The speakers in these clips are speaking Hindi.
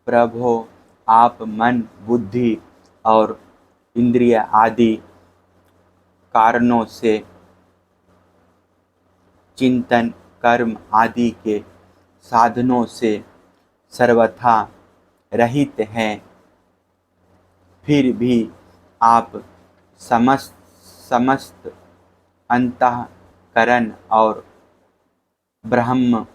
प्रभो, आप मन, बुद्धि और इंद्रिय आदि कारणों से, चिंतन, कर्म आदि के साधनों से सर्वथा रहित हैं, फिर भी आप समस्त अंतःकरण और ब्रह्म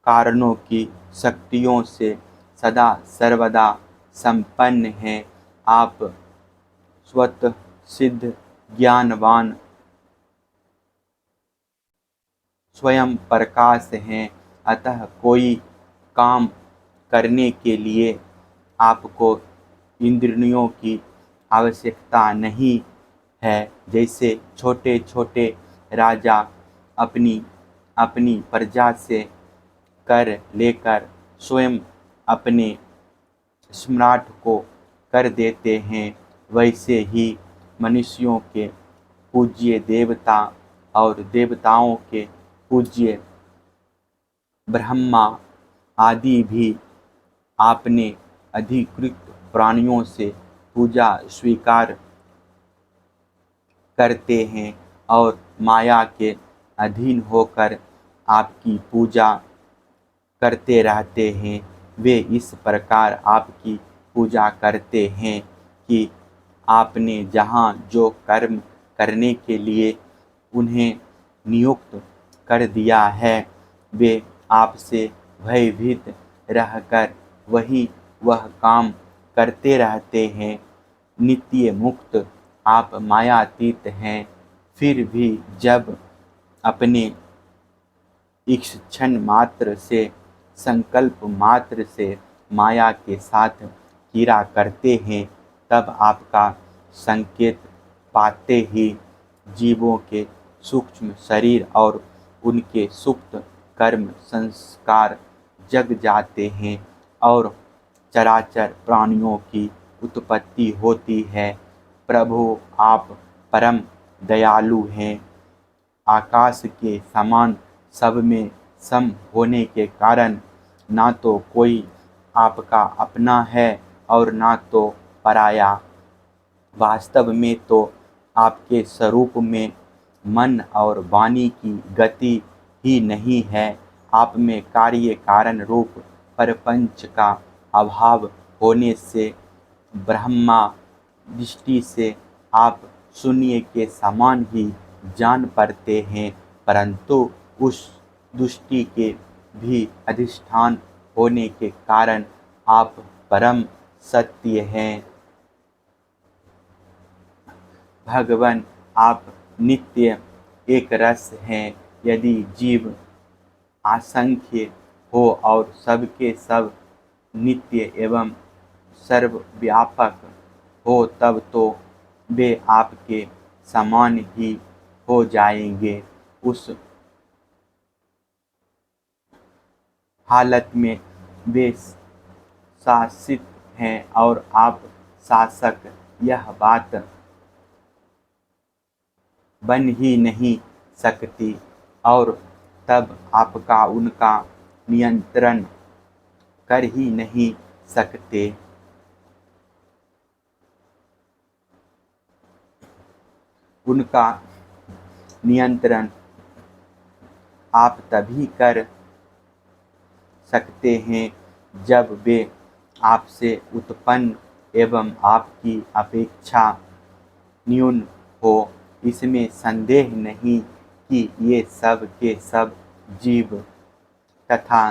कारणों की शक्तियों से सदा सर्वदा संपन्न हैं। आप स्वतः सिद्ध, ज्ञानवान, स्वयं प्रकाश हैं। अतः कोई काम करने के लिए आपको इंद्रियों की आवश्यकता नहीं है। जैसे छोटे छोटे राजा अपनी अपनी प्रजा से कर लेकर स्वयं अपने सम्राट को कर देते हैं, वैसे ही मनुष्यों के पूज्य देवता और देवताओं के पूज्य ब्रह्मा आदि भी आपने अधिकृत प्राणियों से पूजा स्वीकार करते हैं और माया के अधीन होकर आपकी पूजा करते रहते हैं। वे इस प्रकार आपकी पूजा करते हैं कि आपने जहाँ जो कर्म करने के लिए उन्हें नियुक्त कर दिया है, वे आपसे भयभीत रहकर वह काम करते रहते हैं। नित्य मुक्त आप मायातीत हैं, फिर भी जब अपने इच्छन मात्र से, संकल्प मात्र से माया के साथ कीड़ा करते हैं, तब आपका संकेत पाते ही जीवों के सूक्ष्म शरीर और उनके सुप्त कर्म संस्कार जग जाते हैं और चराचर प्राणियों की उत्पत्ति होती है। प्रभु, आप परम दयालु हैं। आकाश के समान सब में सम होने के कारण ना तो कोई आपका अपना है और ना तो पराया। वास्तव में तो आपके स्वरूप में मन और वाणी की गति ही नहीं है। आप में कार्य कारण रूप प्रपंच का अभाव होने से ब्रह्मा दृष्टि से आप शून्य के समान ही जान पड़ते हैं, परंतु उस दृष्टि के भी अधिष्ठान होने के कारण आप परम सत्य हैं। भगवान, आप नित्य एक रस हैं। यदि जीव असंख्य हो और सबके सब नित्य एवं सर्वव्यापक हो, तब तो वे आपके समान ही हो जाएंगे। उस हालत में वे शासित हैं और आप शासक, यह बात बन ही नहीं सकती, और तब आपका उनका नियंत्रण कर ही नहीं सकते। उनका नियंत्रण आप तभी कर सकते हैं जब वे आपसे उत्पन्न एवं आपकी अपेक्षा न्यून हो। इसमें संदेह नहीं कि ये सब के सब जीव तथा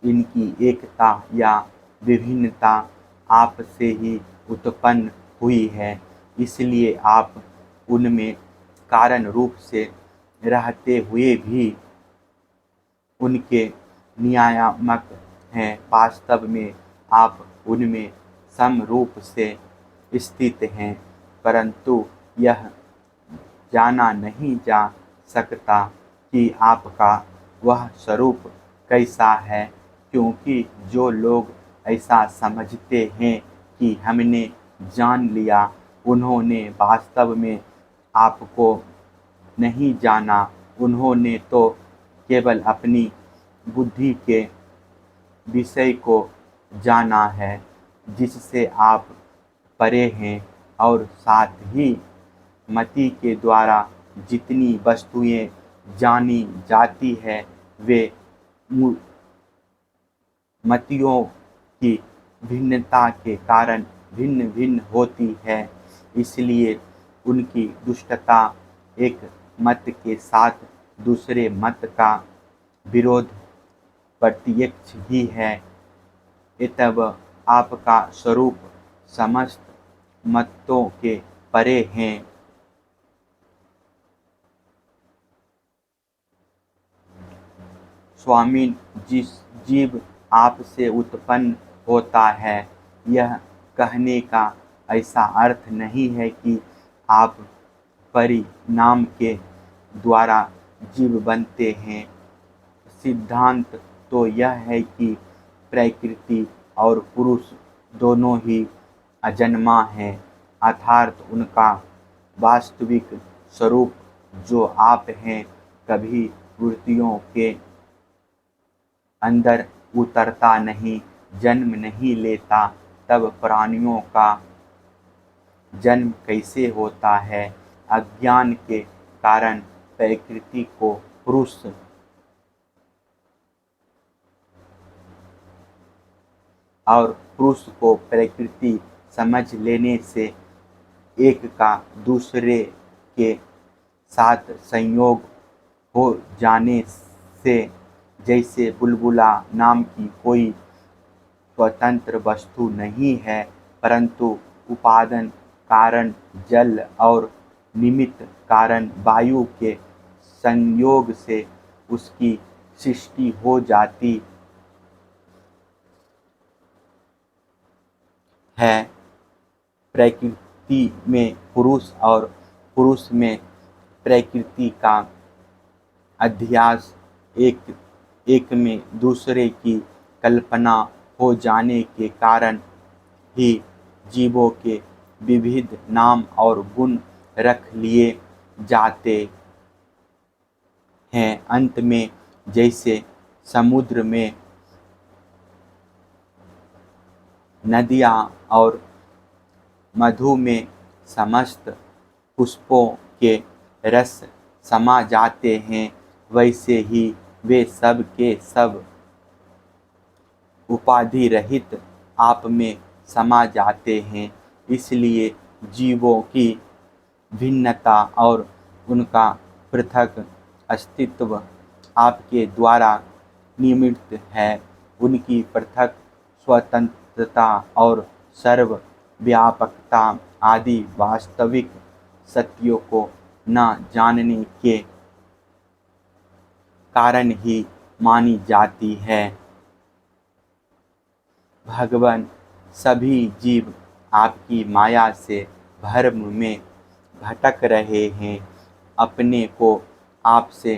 इनकी एकता या विभिन्नता आपसे ही उत्पन्न हुई है, इसलिए आप उनमें कारण रूप से रहते हुए भी उनके नियामक हैं। वास्तव में आप उनमें समरूप से स्थित हैं, परंतु यह जाना नहीं जा सकता कि आपका वह स्वरूप कैसा है, क्योंकि जो लोग ऐसा समझते हैं कि हमने जान लिया, उन्होंने वास्तव में आपको नहीं जाना। उन्होंने तो केवल अपनी बुद्धि के विषय को जाना है जिससे आप परे हैं, और साथ ही मति के द्वारा जितनी वस्तुएं जानी जाती है वे मतियों की भिन्नता के कारण भिन्न भिन्न होती है। इसलिए उनकी दुष्टता एक मत के साथ दूसरे मत का विरोध प्रत्यक्ष ही है। अतएव आपका स्वरूप समस्त मतों के परे हैं। स्वामी, जिस जीव आपसे उत्पन्न होता है, यह कहने का ऐसा अर्थ नहीं है कि आप परिणाम के द्वारा जीव बनते हैं। सिद्धांत तो यह है कि प्रकृति और पुरुष दोनों ही अजन्मा हैं, अर्थात उनका वास्तविक स्वरूप जो आप हैं कभी वृत्तियों के अंदर उतरता नहीं, जन्म नहीं लेता। तब प्राणियों का जन्म कैसे होता है? अज्ञान के कारण प्रकृति को पुरुष और पुरुष को प्रकृति समझ लेने से एक का दूसरे के साथ संयोग हो जाने से, जैसे बुलबुला नाम की कोई स्वतंत्र वस्तु नहीं है, परंतु उपादान कारण जल और निमित्त कारण वायु के संयोग से उसकी सृष्टि हो जाती है। प्रकृति में पुरुष और पुरुष में प्रकृति का अध्यास एक में दूसरे की कल्पना हो जाने के कारण ही जीवों के विविध नाम और गुण रख लिए जाते हैं। अंत में जैसे समुद्र में नदियाँ और मधु में समस्त पुष्पों के रस समा जाते हैं, वैसे ही वे सब के सब उपाधि रहित आप में समा जाते हैं। इसलिए जीवों की भिन्नता और उनका पृथक अस्तित्व आपके द्वारा निमित्त है। उनकी पृथक स्वतंत्रता और सर्वव्यापकता आदि वास्तविक सत्यों को न जानने के कारण ही मानी जाती है। भगवान, सभी जीव आपकी माया से भ्रम में भटक रहे हैं, अपने को आपसे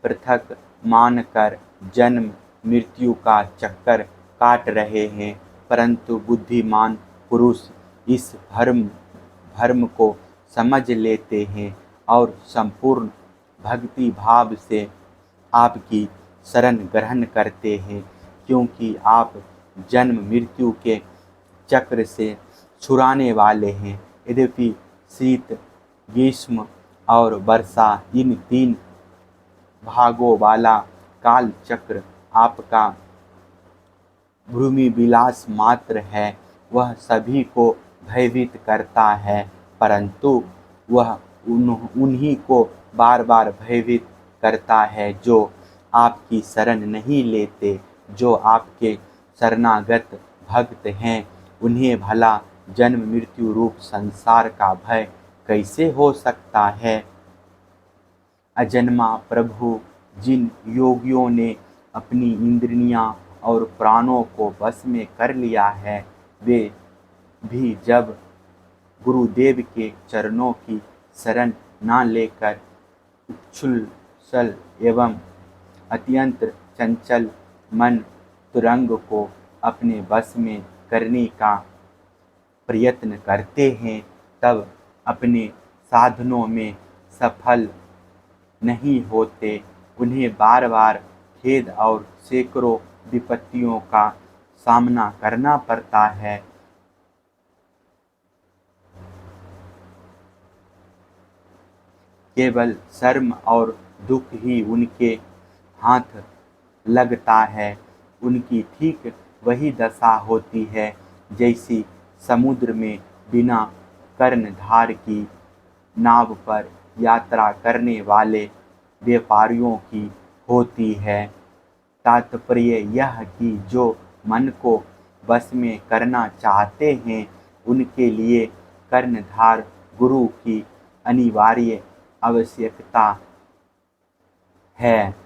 पृथक मानकर जन्म मृत्यु का चक्कर काट रहे हैं। परंतु बुद्धिमान पुरुष इस भ्रम को समझ लेते हैं और संपूर्ण भक्ति भाव से आपकी शरण ग्रहण करते हैं, क्योंकि आप जन्म मृत्यु के चक्र से छुड़ाने वाले हैं। यद्यपि शीत, ग्रीष्म और वर्षा इन तीन भागों वाला काल चक्र आपका भूमि विलास मात्र है, वह सभी को भयभीत करता है, परंतु वह उन्हीं को बार बार भयभीत करता है जो आपकी शरण नहीं लेते। जो आपके शरणागत भक्त हैं, उन्हें भला जन्म मृत्यु रूप संसार का भय कैसे हो सकता है? अजन्मा प्रभु, जिन योगियों ने अपनी इंद्रियां और प्राणों को वश में कर लिया है, वे भी जब गुरुदेव के चरणों की शरण न लेकर उच्छृंखल एवं अत्यंत चंचल मन तुरंग को अपने वश में करने का प्रयत्न करते हैं, तब अपने साधनों में सफल नहीं होते। उन्हें बार बार खेद और सैकड़ों विपत्तियों का सामना करना पड़ता है। केवल शर्म और दुख ही उनके हाथ लगता है। उनकी ठीक वही दशा होती है जैसी समुद्र में बिना कर्णधार की नाव पर यात्रा करने वाले व्यापारियों की होती है। तात्पर्य यह कि जो मन को वश में करना चाहते हैं उनके लिए कर्णधार गुरु की अनिवार्य आवश्यकता है।